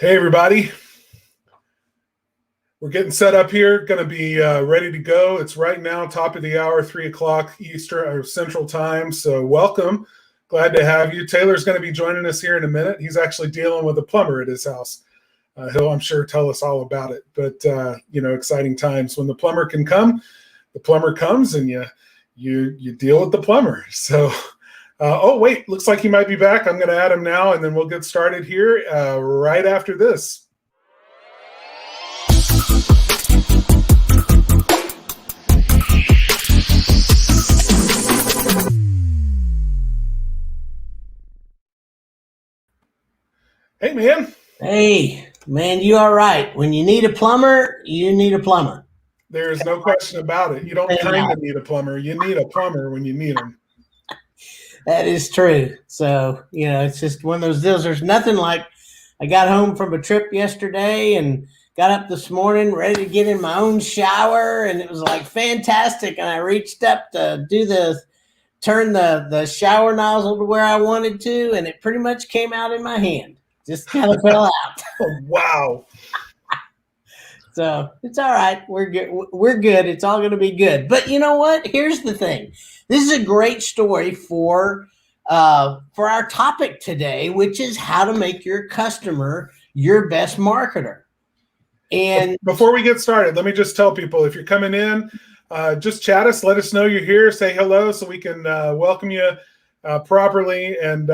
Hey, everybody. We're getting set up here. Going to be ready to go. It's right now, top of the hour, 3 o'clock Eastern or Central Time. So welcome. Glad to have you. Taylor's going to be joining us here in a minute. He's actually dealing with a plumber at his house. He'll, I'm sure, tell us all about it. But, exciting times. When the plumber can come, the plumber comes and you deal with the plumber. So, wait, looks like he might be back. I'm going to add him now, and then we'll get started here right after this. Hey, man. Hey, man, you all right? When you need a plumber, you need a plumber. There's no question about it. You don't kind of need a plumber. You need a plumber when you need him. That is true. So, it's just one of those deals. There's nothing like I got home from a trip yesterday and got up this morning ready to get in my own shower, and it was like fantastic. And I reached up to turn the shower nozzle to where I wanted to, and it pretty much came out in my hand. Just kind of fell out. Oh, wow. So it's all right. We're good. We're good. It's all going to be good. But you know what? Here's the thing. This is a great story for our topic today, which is how to make your customer your best marketer. And before we get started, let me just tell people, if you're coming in, just chat us. Let us know you're here. Say hello so we can welcome you properly, and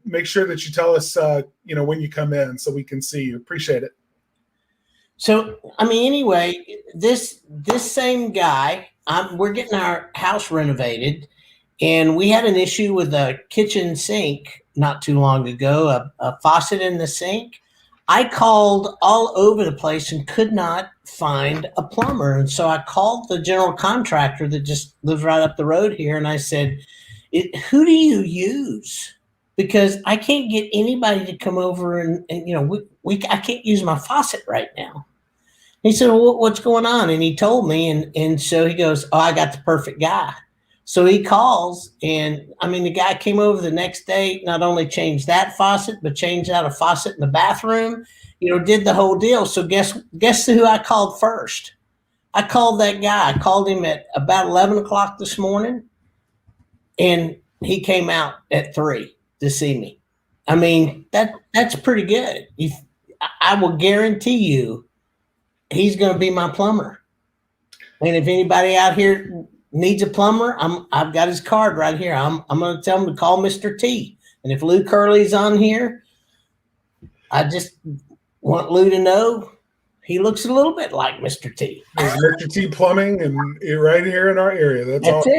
make sure that you tell us, when you come in so we can see you. Appreciate it. So, anyway, this same guy, we're getting our house renovated, and we had an issue with a kitchen sink not too long ago, a faucet in the sink. I called all over the place and could not find a plumber. And so I called the general contractor that just lives right up the road here, and I said, who do you use? Because I can't get anybody to come over and I can't use my faucet right now. He said, well, what's going on? And he told me, and so he goes, oh, I got the perfect guy. So he calls, and the guy came over the next day, not only changed that faucet, but changed out a faucet in the bathroom, did the whole deal. So guess who I called first? I called that guy. I called him at about 11 o'clock this morning, and he came out at 3 to see me. That's pretty good. I will guarantee you he's going to be my plumber. And if anybody out here needs a plumber, I've got his card right here. I'm going to tell him to call Mr. T. And if Lou Curley's on here, I just want Lou to know he looks a little bit like Mr. T. There's Mr. T Plumbing, and right here in our area. That's awesome.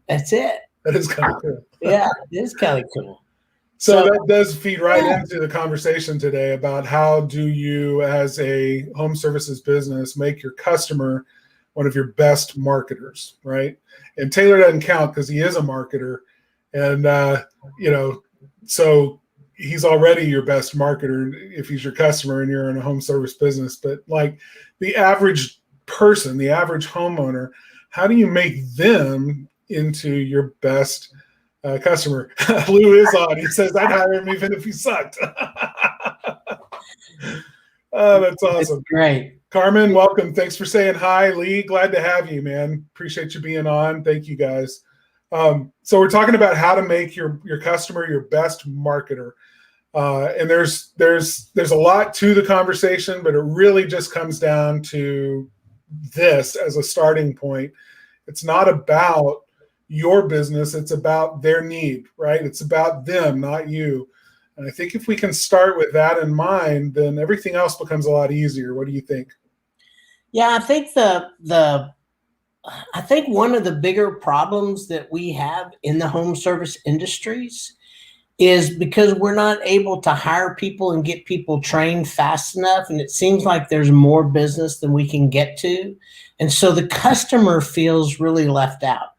That's it. That is kind of cool. Yeah, it is kind of cool. So that does feed right into the conversation today about how do you, as a home services business, make your customer one of your best marketers, right? And Taylor doesn't count because he is a marketer, and so he's already your best marketer if he's your customer and you're in a home service business. But like the average person, the average homeowner, how do you make them into your best customer? Lou is on. He says, I'd hire him even if he sucked. Oh, that's awesome. That's great. Carmen, welcome. Thanks for saying hi. Lee, glad to have you, man. Appreciate you being on. Thank you, guys. So we're talking about how to make your customer your best marketer. And there's a lot to the conversation, but it really just comes down to this as a starting point. It's not about your business. It's about their need, right? It's about them, not you. And I think if we can start with that in mind, then everything else becomes a lot easier. What do you think? Yeah, I think I think one of the bigger problems that we have in the home service industries is because we're not able to hire people and get people trained fast enough. And it seems like there's more business than we can get to. And so the customer feels really left out.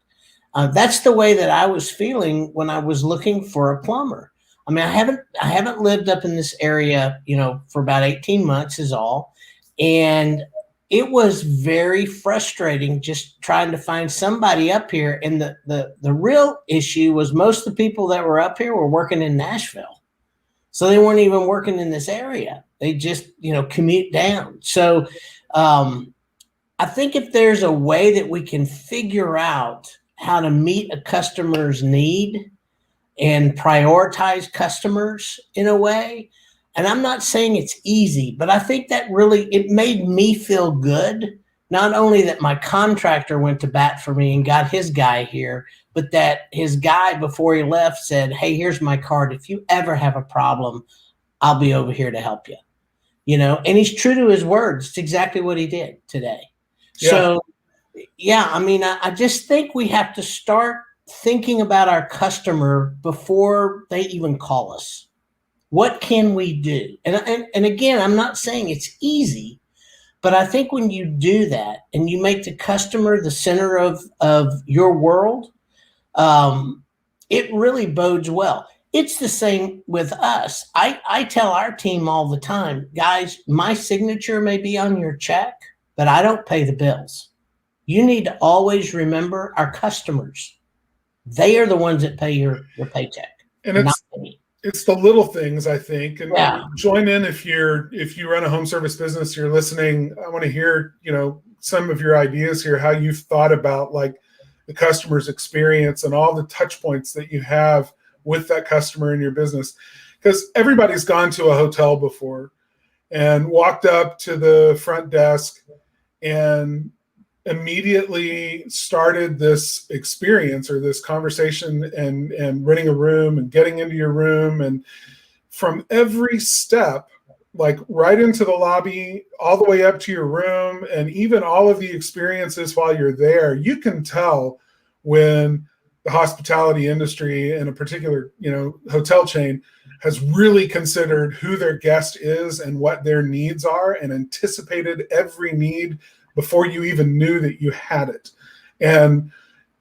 That's the way that I was feeling when I was looking for a plumber. I haven't lived up in this area, for about 18 months is all. And it was very frustrating just trying to find somebody up here. And the real issue was most of the people that were up here were working in Nashville. So they weren't even working in this area. They just, commute down. So I think if there's a way that we can figure out how to meet a customer's need and prioritize customers in a way, and I'm not saying it's easy, but I think that really, it made me feel good. Not only that my contractor went to bat for me and got his guy here, but that his guy before he left said, hey, here's my card. If you ever have a problem, I'll be over here to help you. And he's true to his words. It's exactly what he did today. Yeah. So, yeah, I mean, I just think we have to start thinking about our customer before they even call us. What can we do? And again, I'm not saying it's easy, but I think when you do that and you make the customer the center of your world, it really bodes well. It's the same with us. I tell our team all the time, guys, my signature may be on your check, but I don't pay the bills. You need to always remember our customers. They are the ones that pay your paycheck. And it's the little things, I think. And yeah. Join in if you run a home service business, you're listening. I want to hear, some of your ideas here, how you've thought about like the customer's experience and all the touch points that you have with that customer in your business. Because everybody's gone to a hotel before and walked up to the front desk and immediately started this experience or this conversation and renting a room and getting into your room. And from every step, like right into the lobby, all the way up to your room, and even all of the experiences while you're there, you can tell when the hospitality industry in a particular, hotel chain has really considered who their guest is and what their needs are and anticipated every need before you even knew that you had it. And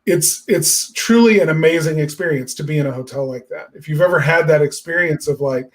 it's truly an amazing experience to be in a hotel like that. If you've ever had that experience of like,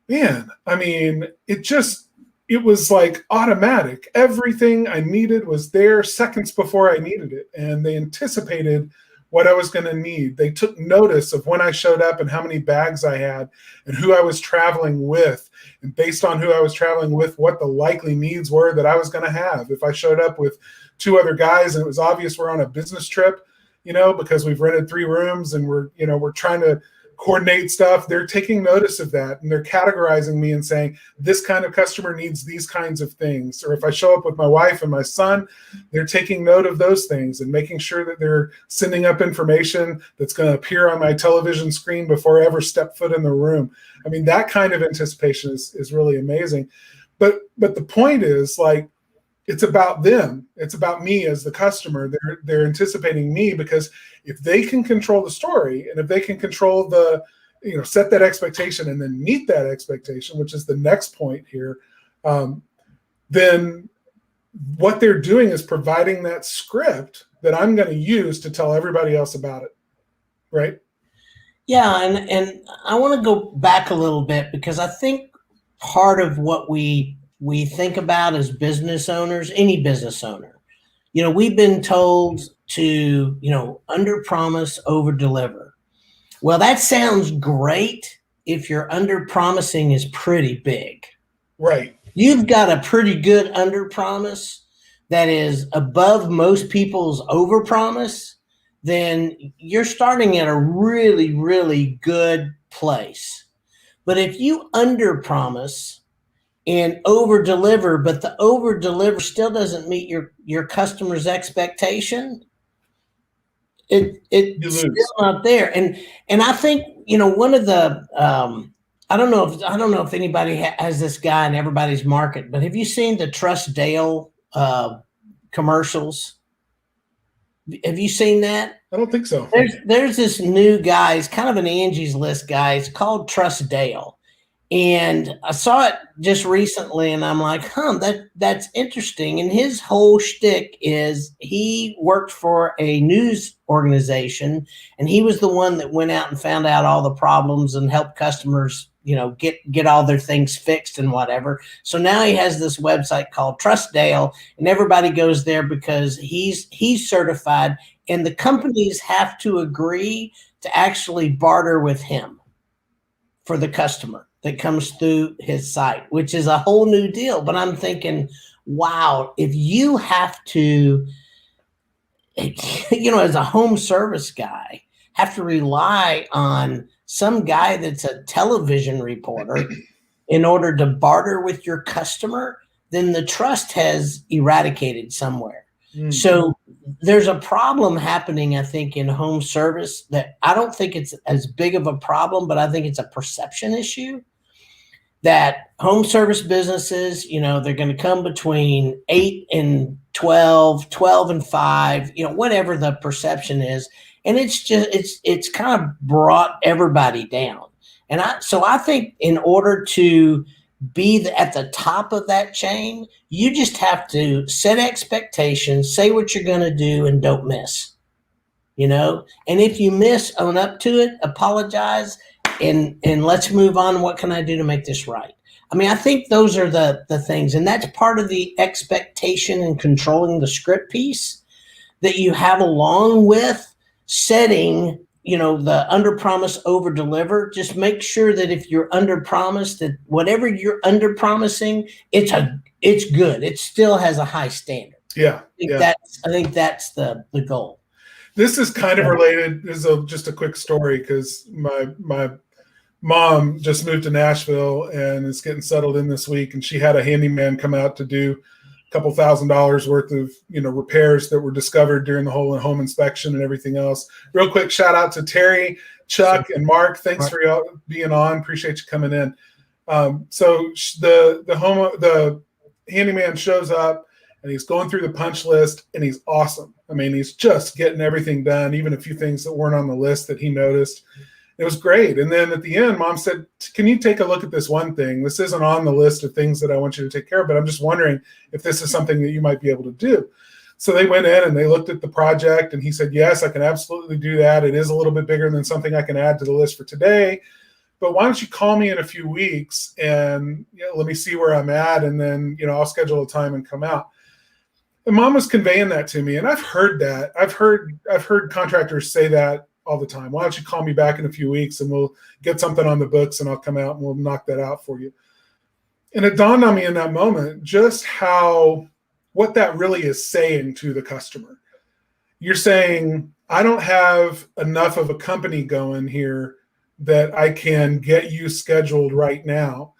man, I mean, it was like automatic. Everything I needed was there seconds before I needed it. And they anticipated what I was going to need. They took notice of when I showed up and how many bags I had and who I was traveling with. And based on who I was traveling with, what the likely needs were that I was going to have. If I showed up with 2 other guys and it was obvious we're on a business trip, because we've rented 3 rooms and we're trying to coordinate stuff, they're taking notice of that and they're categorizing me and saying, this kind of customer needs these kinds of things. Or if I show up with my wife and my son, they're taking note of those things and making sure that they're sending up information that's going to appear on my television screen before I ever step foot in the room. I mean, that kind of anticipation is really amazing. But the point is, like, it's about them. It's about me as the customer. They're anticipating me, because if they can control the story and if they can control the, set that expectation and then meet that expectation, which is the next point here, then what they're doing is providing that script that I'm going to use to tell everybody else about it. Right? Yeah. And I want to go back a little bit, because I think part of what we think about as business owners, any business owner, we've been told to, under promise, over deliver. Well, that sounds great if your under promising is pretty big. Right. You've got a pretty good under promise that is above most people's over promise, then you're starting at a really, really good place. But if you under promise and over deliver, but the over deliver still doesn't meet your customer's expectation, it's still not there. And I think, one of the I don't know if anybody has this guy in everybody's market, but have you seen the Trust Dale commercials? Have you seen that? I don't think so. There's this new guy. He's kind of an Angie's List guy. It's called Trust Dale. And I saw it just recently, and I'm like, that's interesting. And his whole shtick is he worked for a news organization, and he was the one that went out and found out all the problems and helped customers, get all their things fixed and whatever. So now he has this website called Trust Dale, and everybody goes there because he's certified, and the companies have to agree to actually barter with him for the customer that comes through his site, which is a whole new deal. But I'm thinking, wow, if you have to, as a home service guy, have to rely on some guy that's a television reporter in order to barter with your customer, then the trust has eradicated somewhere. Mm-hmm. So there's a problem happening, I think, in home service that I don't think it's as big of a problem, but I think it's a perception issue that home service businesses, they're going to come between 8 and 12, 12 and 5, whatever the perception is. And it's kind of brought everybody down. And I think in order to be at the top of that chain, you just have to set expectations, say what you're going to do, and don't miss, and if you miss, own up to it, apologize, and let's move on. What can I do to make this right? I mean, I think those are the things, and that's part of the expectation and controlling the script piece that you have along with setting, the under promise, over deliver. Just make sure that if you're under promised, that whatever you're under promising, it's good. It still has a high standard. Yeah. I think that's the goal. This is kind of related. This is just a quick story because my mom just moved to Nashville and is getting settled in this week, and she had a handyman come out to do a couple $1,000s worth of repairs that were discovered during the whole home inspection and everything else. Real quick shout out to Terry, Chuck, and Mark. Thanks for being on. Appreciate you coming in. So the handyman shows up and he's going through the punch list, and he's awesome. I mean, he's just getting everything done, even a few things that weren't on the list that he noticed. It was great. And then at the end, Mom said, can you take a look at this one thing? This isn't on the list of things that I want you to take care of, but I'm just wondering if this is something that you might be able to do. So they went in and they looked at the project, and he said, yes, I can absolutely do that. It is a little bit bigger than something I can add to the list for today, but why don't you call me in a few weeks and let me see where I'm at, and then I'll schedule a time and come out. And Mom was conveying that to me, and I've heard that. I've heard contractors say that all the time. Why don't you call me back in a few weeks and we'll get something on the books and I'll come out and we'll knock that out for you. And it dawned on me in that moment just what that really is saying to the customer. You're saying, I don't have enough of a company going here that I can get you scheduled right now.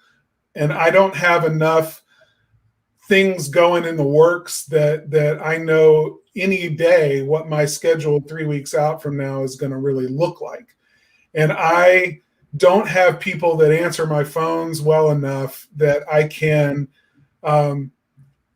And I don't have enough things going in the works that I know any day what my schedule 3 weeks out from now is going to really look like. And I don't have people that answer my phones well enough that I can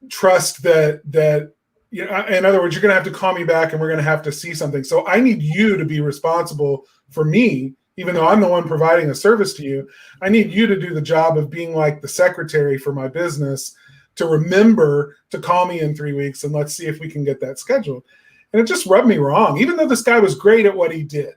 trust that in other words, you're going to have to call me back and we're going to have to see something. So I need you to be responsible for me, even though I'm the one providing a service to you. I need you to do the job of being like the secretary for my business, to remember to call me in 3 weeks and let's see if we can get that scheduled. And it just rubbed me wrong, even though this guy was great at what he did.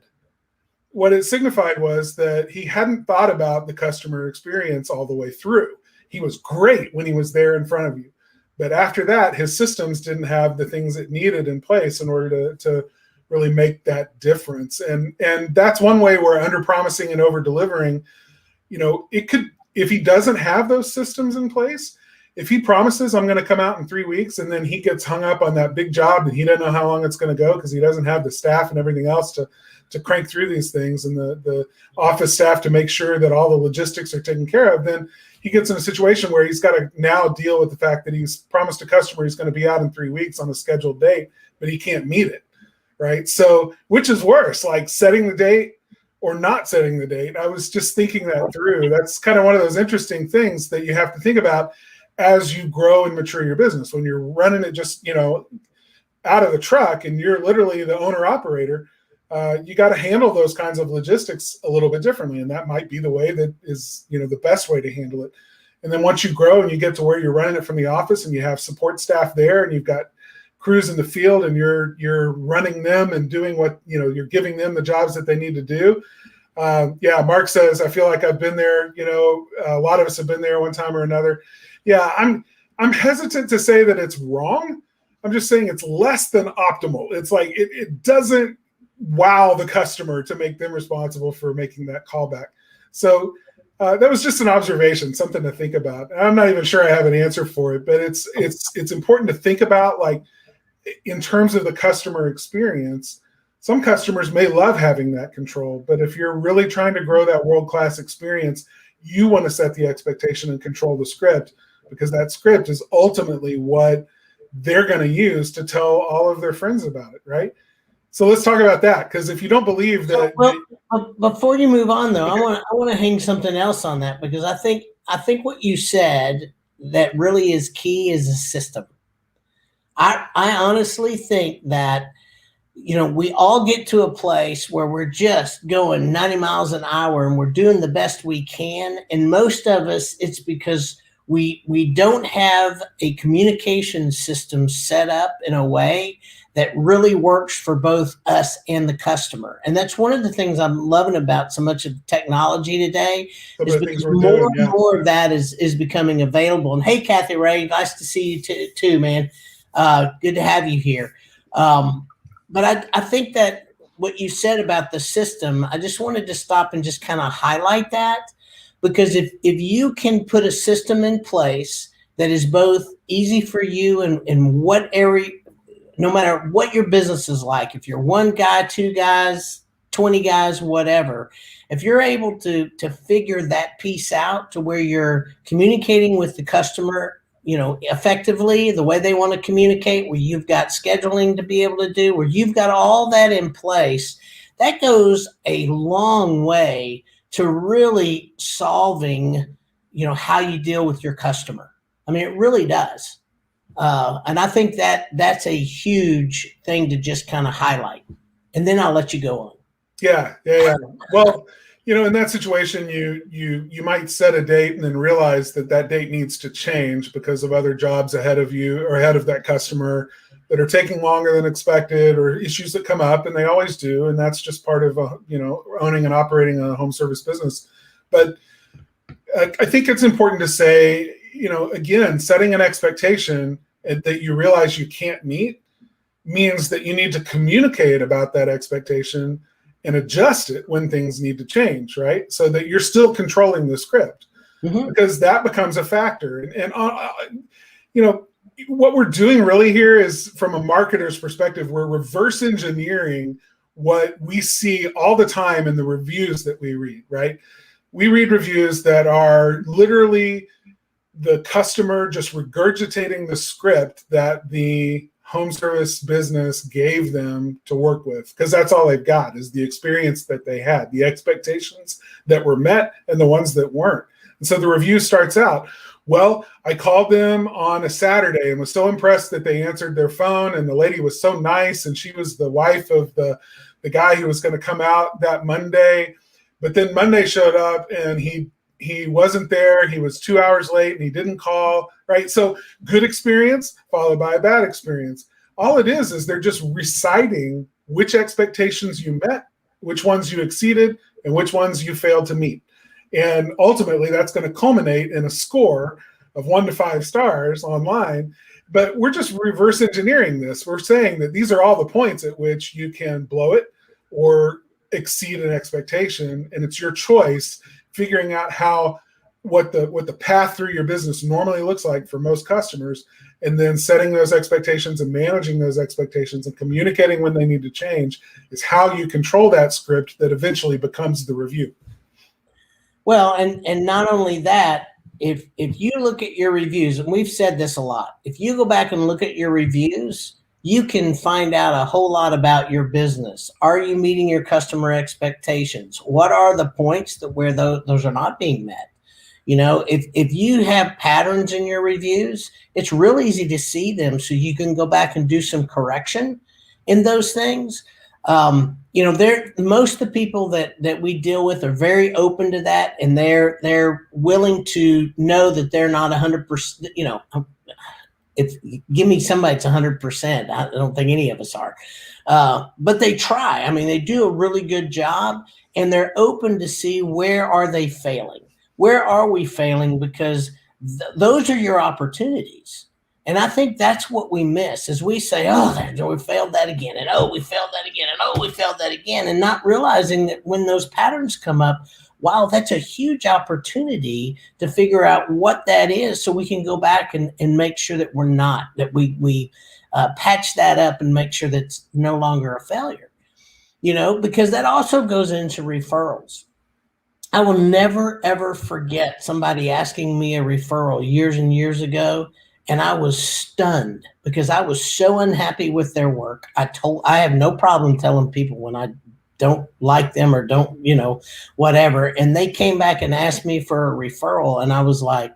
What it signified was that he hadn't thought about the customer experience all the way through. He was great when he was there in front of you. But after that, his systems didn't have the things it needed in place in order to really make that difference. And that's one way where under-promising and over-delivering, it could, if he doesn't have those systems in place, if he promises I'm going to come out in 3 weeks and then he gets hung up on that big job and he doesn't know how long it's going to go because he doesn't have the staff and everything else to crank through these things and the office staff to make sure that all the logistics are taken care of, then he gets in a situation where he's got to now deal with the fact that he's promised a customer he's going to be out in 3 weeks on a scheduled date, but he can't meet it, right? So which is worse, like setting the date or not setting the date? I was just thinking that through. That's kind of one of those interesting things that you have to think about as you grow and mature your business. When you're running it just, out of the truck and you're literally the owner operator, you got to handle those kinds of logistics a little bit differently. And that might be the way that is, the best way to handle it. And then once you grow and you get to where you're running it from the office and you have support staff there and you've got crews in the field and you're running them and doing what, you're giving them the jobs that they need to do. Mark says, I feel like I've been there, a lot of us have been there one time or another. Yeah, I'm hesitant to say that it's wrong. I'm just saying it's less than optimal. It's like it doesn't wow the customer to make them responsible for making that callback. So that was just an observation, something to think about. I'm not even sure I have an answer for it, but it's important to think about, like, in terms of the customer experience. Some customers may love having that control, but if you're really trying to grow that world-class experience, you want to set the expectation and control the script, because that script is ultimately what they're going to use to tell all of their friends about it, right? So let's talk about that, because if you don't believe that, before you move on, though, I want to hang something else on that, because I think what you said that really is key is a system. I honestly think that, we all get to a place where we're just going 90 miles an hour and we're doing the best we can. And most of us, it's because we don't have a communication system set up in a way that really works for both us and the customer. And that's one of the things I'm loving about so much of technology today, is because more and more of that is becoming available. And hey, Kathy Ray, nice to see you too, man. Good to have you here. But I think that what you said about the system, I just wanted to stop and just kind of highlight that, because if you can put a system in place that is both easy for you in what area, no matter what your business is like, if you're one guy, two guys, 20 guys, whatever, if you're able to figure that piece out to where you're communicating with the customer, effectively the way they want to communicate, where you've got scheduling to be able to do, where you've got all that in place, that goes a long way to really solving, how you deal with your customer. I mean, it really does. And I think that's a huge thing to just kind of highlight. And then I'll let you go on. Yeah. Well, in that situation, you might set a date and then realize that date needs to change because of other jobs ahead of you or ahead of that customer that are taking longer than expected, or issues that come up, and they always do. And that's just part of, owning and operating a home service business. But I think it's important to say, again, setting an expectation that you realize you can't meet means that you need to communicate about that expectation and adjust it when things need to change, right? So that you're still controlling the script, because that becomes a factor. And what we're doing really here is, from a marketer's perspective, we're reverse engineering what we see all the time in the reviews that we read, right? We read reviews that are literally the customer just regurgitating the script that the home service business gave them to work with, because that's all they've got is the experience that they had, the expectations that were met and the ones that weren't. And so the review starts out, well, I called them on a Saturday and was so impressed that they answered their phone, and the lady was so nice, and she was the wife of the guy who was going to come out that Monday. But then Monday showed up and he wasn't there. He was 2 hours late and he didn't call, right? So good experience followed by a bad experience. All it is they're just reciting which expectations you met, which ones you exceeded, and which ones you failed to meet. And ultimately that's going to culminate in a score of 1 to 5 stars online. But we're just reverse engineering this. We're saying that these are all the points at which you can blow it or exceed an expectation, and it's your choice figuring out what the path through your business normally looks like for most customers, and then setting those expectations and managing those expectations and communicating when they need to change is how you control that script that eventually becomes the review. Well, and not only that, if you look at your reviews, and we've said this a lot, if you go back and look at your reviews, you can find out a whole lot about your business. Are you meeting your customer expectations? What are the points where those are not being met? If you have patterns in your reviews, it's real easy to see them, so you can go back and do some correction in those things. Most of the people that we deal with are very open to that, and they're willing to know that they're not 100%. If give me somebody that's 100%, I don't think any of us are, but they try. I mean, they do a really good job, and they're open to see where are they failing. Where are we failing? Because those are your opportunities. And I think that's what we miss, is we say, oh, we failed that again. And oh, we failed that again. And oh, we failed that again. And not realizing that when those patterns come up, wow, that's a huge opportunity to figure out what that is, so we can go back and make sure that we're not, that we patch that up and make sure that it's no longer a failure. Because that also goes into referrals. I will never, ever forget somebody asking me a referral years and years ago. And I was stunned because I was so unhappy with their work. I have no problem telling people when I don't like them or don't, whatever. And they came back and asked me for a referral. And I was like,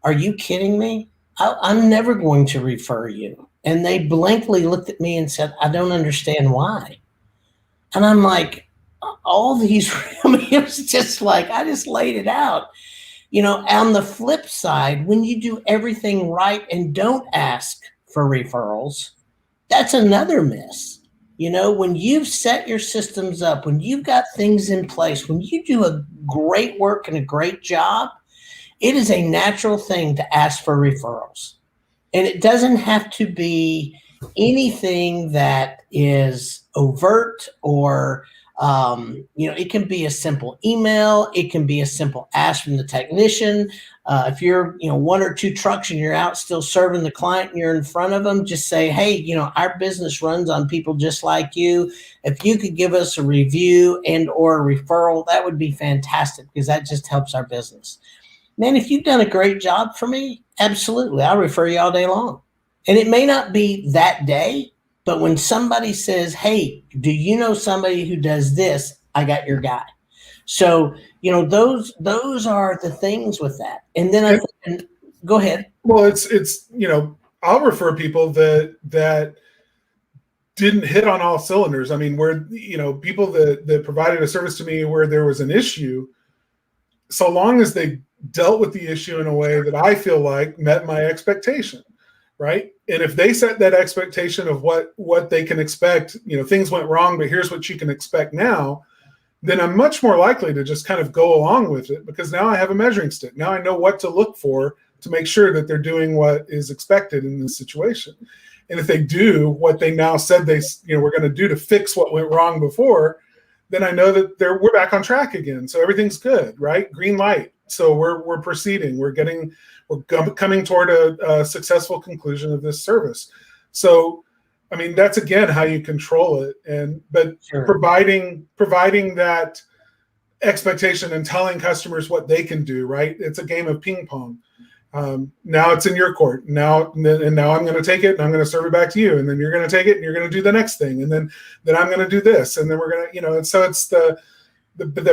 are you kidding me? I'm never going to refer you. And they blankly looked at me and said, I don't understand why. And I'm like, all these, it was just like, I just laid it out. On the flip side, when you do everything right and don't ask for referrals, that's another miss. When you've set your systems up, when you've got things in place, when you do a great work and a great job, it is a natural thing to ask for referrals. And it doesn't have to be anything that is overt or it can be a simple email. It can be a simple ask from the technician. If you're, one or two trucks and you're out still serving the client and you're in front of them, just say, hey, our business runs on people just like you. If you could give us a review and or a referral, that would be fantastic because that just helps our business. Man, if you've done a great job for me, absolutely, I'll refer you all day long. And it may not be that day, but when somebody says, hey, do you know somebody who does this? I got your guy. So, those are the things with that. And then go ahead. Well, it's I'll refer people that didn't hit on all cylinders. I mean, where, people that provided a service to me where there was an issue, so long as they dealt with the issue in a way that I feel like met my expectation. Right. And if they set that expectation of what they can expect, things went wrong, but here's what you can expect now, then I'm much more likely to just kind of go along with it because now I have a measuring stick. Now I know what to look for to make sure that they're doing what is expected in this situation. And if they do what they now said we're going to do to fix what went wrong before, then I know that we're back on track again. So everything's good, right? Green light. So we're proceeding. We're coming toward a successful conclusion of this service. So, I mean, that's again how you control it, but sure. providing that expectation and telling customers what they can do. Right? It's a game of ping pong. Now it's in your court. Now I'm going to take it and I'm going to serve it back to you, and then you're going to take it and you're going to do the next thing, and then I'm going to do this, and then we're going to, And so it's the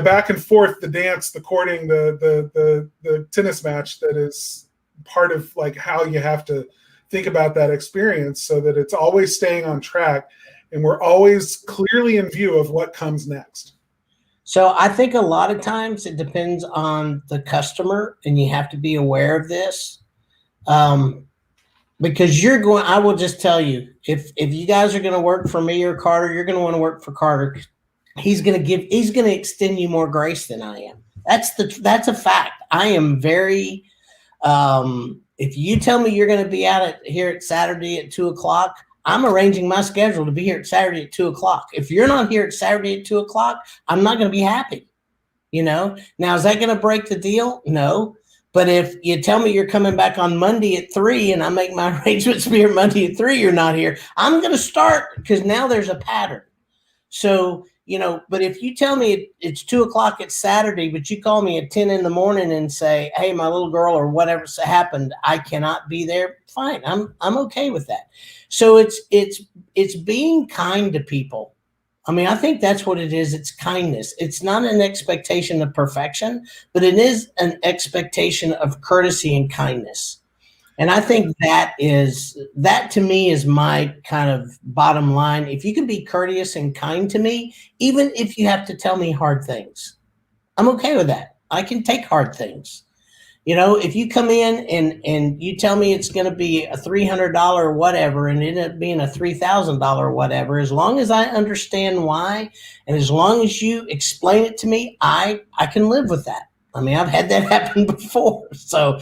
back and forth, the dance, the courting, the tennis match that is part of like how you have to think about that experience so that it's always staying on track and we're always clearly in view of what comes next. So I think a lot of times it depends on the customer, and you have to be aware of this. Because I will just tell you, if you guys are going to work for me or Carter, you're going to want to work for Carter. He's going to extend you more grace than I am. That's a fact. I am very, if you tell me you're going to be out here at Saturday at 2:00, I'm arranging my schedule to be here at Saturday at 2:00. If you're not here at Saturday at 2:00, I'm not going to be happy. Now, is that going to break the deal? No. But if you tell me you're coming back on Monday at 3 and I make my arrangements to be here Monday at 3, you're not here, I'm going to start because now there's a pattern. So, but if you tell me it's 2:00 at Saturday, but you call me at 10 in the morning and say, hey, my little girl or whatever happened, I cannot be there. Fine. I'm okay with that. So it's being kind to people. I mean, I think that's what it is. It's kindness. It's not an expectation of perfection, but it is an expectation of courtesy and kindness. And I think that to me is my kind of bottom line. If you can be courteous and kind to me, even if you have to tell me hard things, I'm okay with that. I can take hard things. If you come in and you tell me it's going to be a $300 whatever and it end up being a $3,000 whatever, as long as I understand why and as long as you explain it to me, I can live with that. I mean, I've had that happen before. So,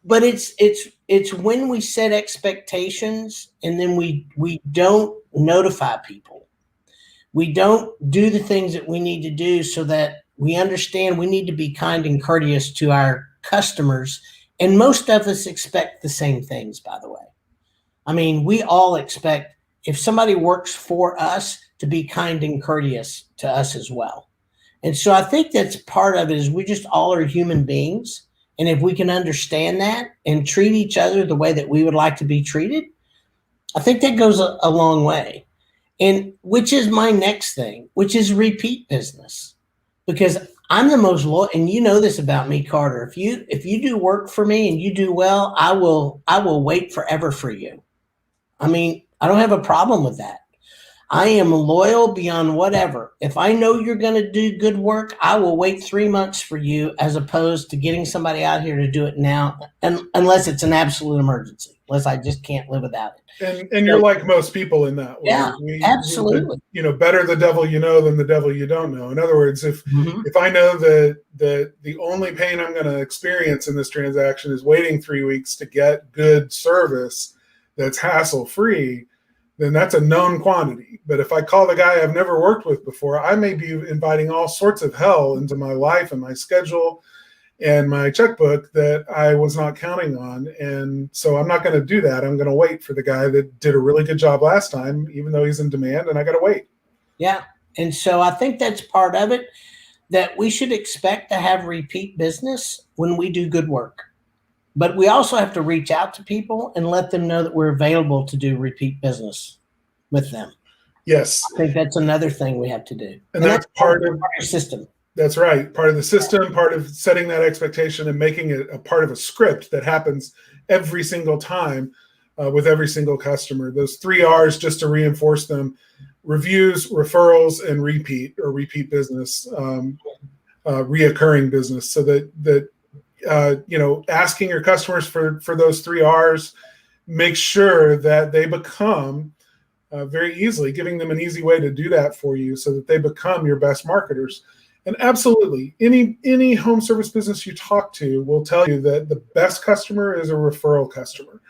but it's when we set expectations and then we don't notify people. We don't do the things that we need to do so that We understand we need to be kind and courteous to our customers. And most of us expect the same things, by the way. I mean, we all expect if somebody works for us to be kind and courteous to us as well. And so I think that's part of it is we just all are human beings. And if we can understand that and treat each other the way that we would like to be treated, I think that goes a long way. And which is my next thing, which is repeat business. Because I'm the most loyal, and you know this about me, Carter. If you do work for me and you do well, I will wait forever for you. I mean, I don't have a problem with that. I am loyal beyond whatever. If I know you're going to do good work, I will wait 3 months for you as opposed to getting somebody out here to do it now, unless it's an absolute emergency, unless I just can't live without it. And you're like most people in that way. Yeah, absolutely. Better the devil you know than the devil you don't know. In other words, if I know that the only pain I'm going to experience in this transaction is waiting 3 weeks to get good service that's hassle-free, then that's a known quantity. But if I call the guy I've never worked with before, I may be inviting all sorts of hell into my life and my schedule and my checkbook that I was not counting on. And so I'm not going to do that. I'm going to wait for the guy that did a really good job last time, even though he's in demand, and I got to wait. Yeah. And so I think that's part of it, that we should expect to have repeat business when we do good work. But we also have to reach out to people and let them know that we're available to do repeat business with them. Yes. I think that's another thing we have to do. And that's part of our system. That's right. Part of the system, part of setting that expectation and making it a part of a script that happens every single time with every single customer. Those 3 R's, just to reinforce them: reviews, referrals, and repeat business, reoccurring business. So that asking your customers for those 3 R's, make sure that they become very easily, giving them an easy way to do that for you so that they become your best marketers. And absolutely, any home service business you talk to will tell you that the best customer is a referral customer.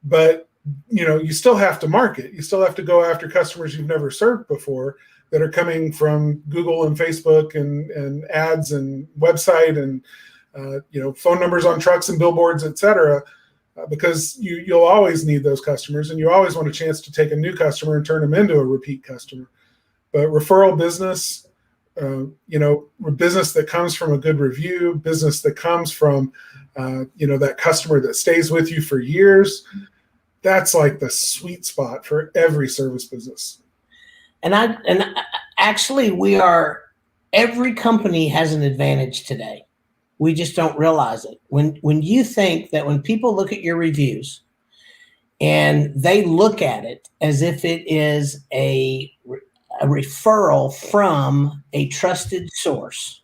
But you still have to market. You still have to go after customers you've never served before that are coming from Google and Facebook and ads and website and phone numbers on trucks and billboards, et cetera, because you'll always need those customers, and you always want a chance to take a new customer and turn them into a repeat customer. But referral business, business that comes from a good review, business that comes from, that customer that stays with you for years, that's like the sweet spot for every service business. And actually every company has an advantage today. We just don't realize it. When you think that when people look at your reviews and they look at it as if it is a referral from a trusted source.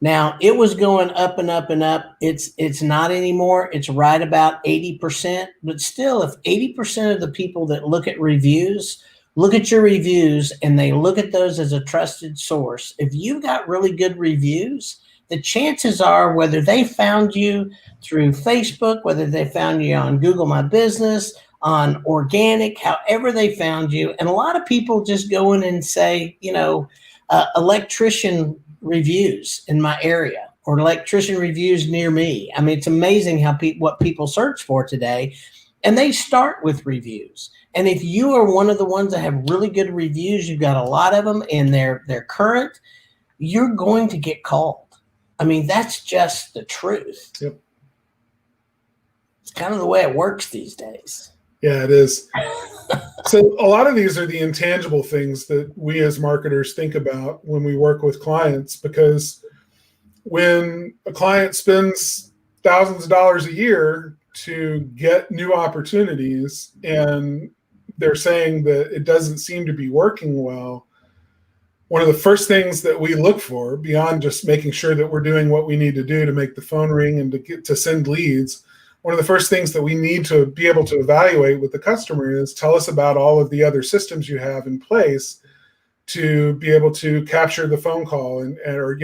Now, it was going up and up and up. It's not anymore. It's right about 80%. But still, if 80% of the people that look at your reviews and they look at those as a trusted source, if you've got really good reviews, the chances are, whether they found you through Facebook, whether they found you on Google My Business, on organic, however they found you. And a lot of people just go in and say, electrician reviews in my area or electrician reviews near me. I mean, it's amazing what people search for today. And they start with reviews. And if you are one of the ones that have really good reviews, you've got a lot of them and they're current, you're going to get called. I mean, that's just the truth. Yep. It's kind of the way it works these days. Yeah, it is. So a lot of these are the intangible things that we as marketers think about when we work with clients, because when a client spends thousands of dollars a year to get new opportunities and they're saying that it doesn't seem to be working well, one of the first things that we look for, beyond just making sure that we're doing what we need to do to make the phone ring and to send leads, one of the first things that we need to be able to evaluate with the customer is tell us about all of the other systems you have in place to be able to capture the phone call or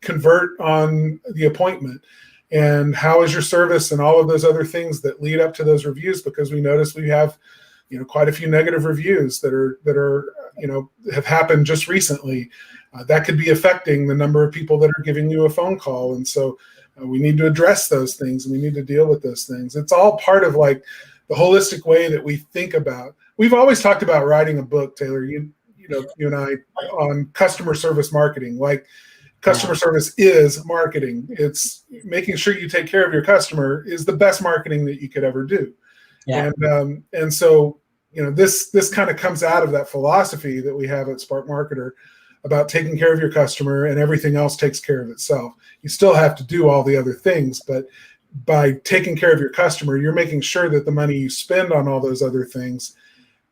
convert on the appointment. And how is your service and all of those other things that lead up to those reviews, because we notice we have quite a few negative reviews that are have happened just recently. That could be affecting the number of people that are giving you a phone call. And so we need to address those things, and we need to deal with those things. It's all part of like the holistic way that we think about. We've always talked about writing a book, Taylor, you and I, on customer service marketing. Like, customer service is marketing. It's making sure you take care of your customer is the best marketing that you could ever do. Yeah. And so, this kind of comes out of that philosophy that we have at Spark Marketer about taking care of your customer, and everything else takes care of itself. You still have to do all the other things, but by taking care of your customer, you're making sure that the money you spend on all those other things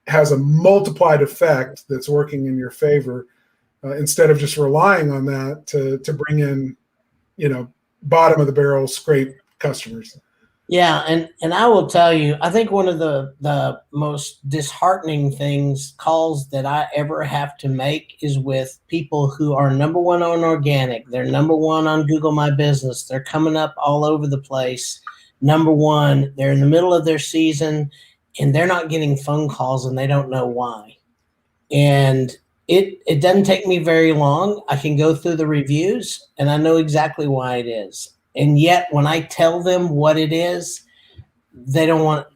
has a multiplied effect that's working in your favor, instead of just relying on that to bring in, bottom of the barrel scrape customers. Yeah, and I will tell you, I think one of the most disheartening calls that I ever have to make is with people who are number one on organic. They're number one on Google My Business. They're coming up all over the place. Number one, they're in the middle of their season, and they're not getting phone calls, and they don't know why. And it doesn't take me very long. I can go through the reviews, and I know exactly why it is. And yet, when I tell them what it is, they don't want.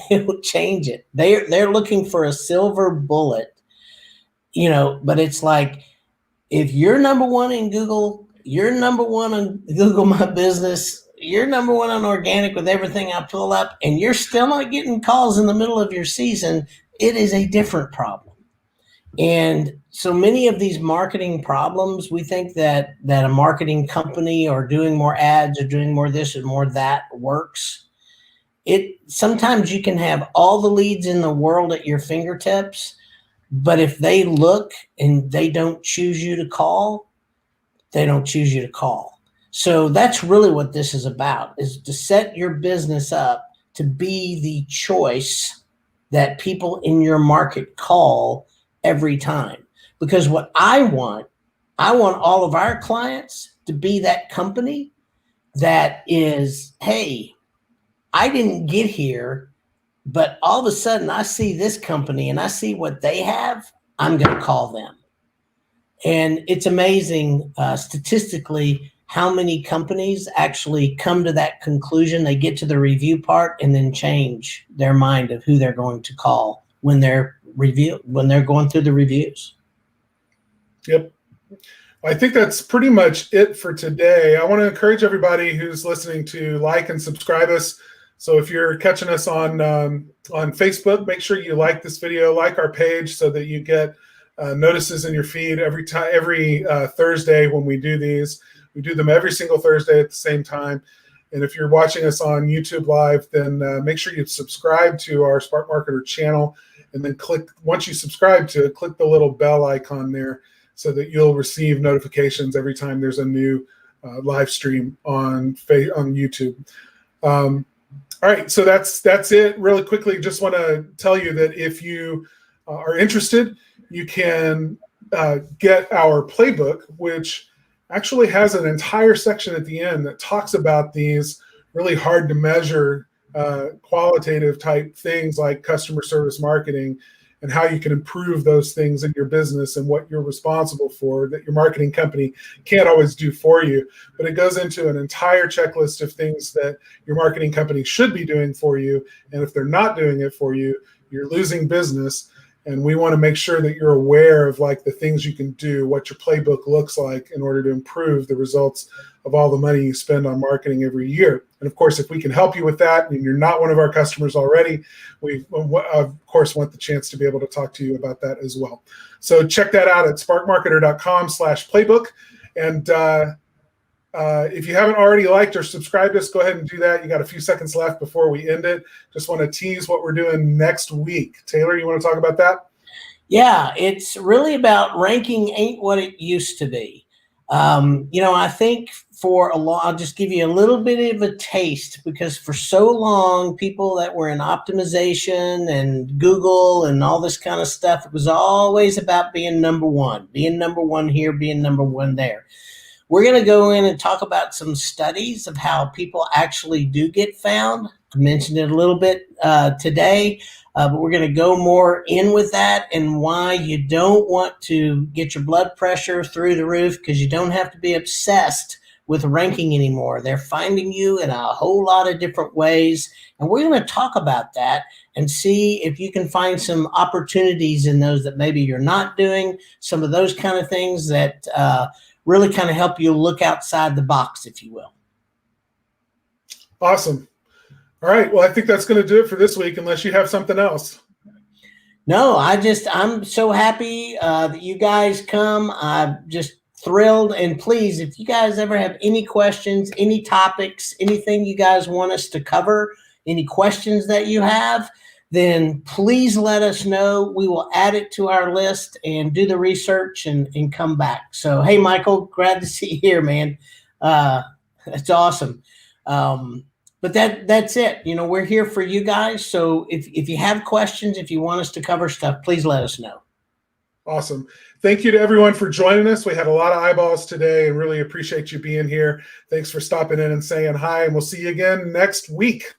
They will change it. They're looking for a silver bullet, But it's like, if you're number one in Google, you're number one on Google My Business, you're number one on organic with everything I pull up, and you're still not getting calls in the middle of your season, it is a different problem. And so many of these marketing problems, we think that a marketing company or doing more ads or doing more this and more that works. Sometimes you can have all the leads in the world at your fingertips, but if they look and they don't choose you to call, they don't choose you to call. So that's really what this is about, is to set your business up to be the choice that people in your market call every time. Because what I want all of our clients to be that company that is, hey, I didn't get here, but all of a sudden I see this company and I see what they have, I'm going to call them. And it's amazing statistically how many companies actually come to that conclusion. They get to the review part and then change their mind of who they're going to call when they're going through the reviews. Yep. I think that's pretty much it for today. I want to encourage everybody who's listening to like and subscribe us. So if you're catching us on Facebook, make sure you like this video, like our page, so that you get notices in your feed every Thursday when we do these. We do them every single Thursday at the same time. And if you're watching us on YouTube Live, then make sure you subscribe to our Spark Marketer channel, and then once you subscribe to it, click the little bell icon there so that you'll receive notifications every time there's a new live stream on YouTube. All right, so that's it. Really quickly, just want to tell you that if you are interested, you can get our playbook, which actually has an entire section at the end that talks about these really hard to measure qualitative type things like customer service marketing, and how you can improve those things in your business and what you're responsible for that your marketing company can't always do for you. But it goes into an entire checklist of things that your marketing company should be doing for you. And if they're not doing it for you, you're losing business. And we want to make sure that you're aware of like the things you can do, what your playbook looks like in order to improve the results of all the money you spend on marketing every year. And of course, if we can help you with that and you're not one of our customers already, we of course want the chance to be able to talk to you about that as well. So check that out at sparkmarketer.com/playbook. And if you haven't already liked or subscribed us, go ahead and do that. You got a few seconds left before we end it. Just want to tease what we're doing next week. Taylor, you want to talk about that? Yeah, it's really about ranking ain't what it used to be. I think I'll just give you a little bit of a taste, because for so long, people that were in optimization and Google and all this kind of stuff, it was always about being number one here, being number one there. We're going to go in and talk about some studies of how people actually do get found. mentioned it a little bit today, but we're going to go more in with that and why you don't want to get your blood pressure through the roof, because you don't have to be obsessed with ranking anymore. They're finding you in a whole lot of different ways. And we're going to talk about that and see if you can find some opportunities in those that maybe you're not doing, some of those kind of things that really kind of help you look outside the box, if you will. Awesome. All right. Well, I think that's going to do it for this week, unless you have something else. No, I'm so happy that you guys come. I'm just thrilled. And please, if you guys ever have any questions, any topics, anything you guys want us to cover, any questions that you have, then please let us know. We will add it to our list and do the research and come back. So, hey, Michael, glad to see you here, man. That's awesome. But that's it. You know, we're here for you guys. So if you have questions, if you want us to cover stuff, please let us know. Awesome. Thank you to everyone for joining us. We had a lot of eyeballs today and really appreciate you being here. Thanks for stopping in and saying hi, and we'll see you again next week.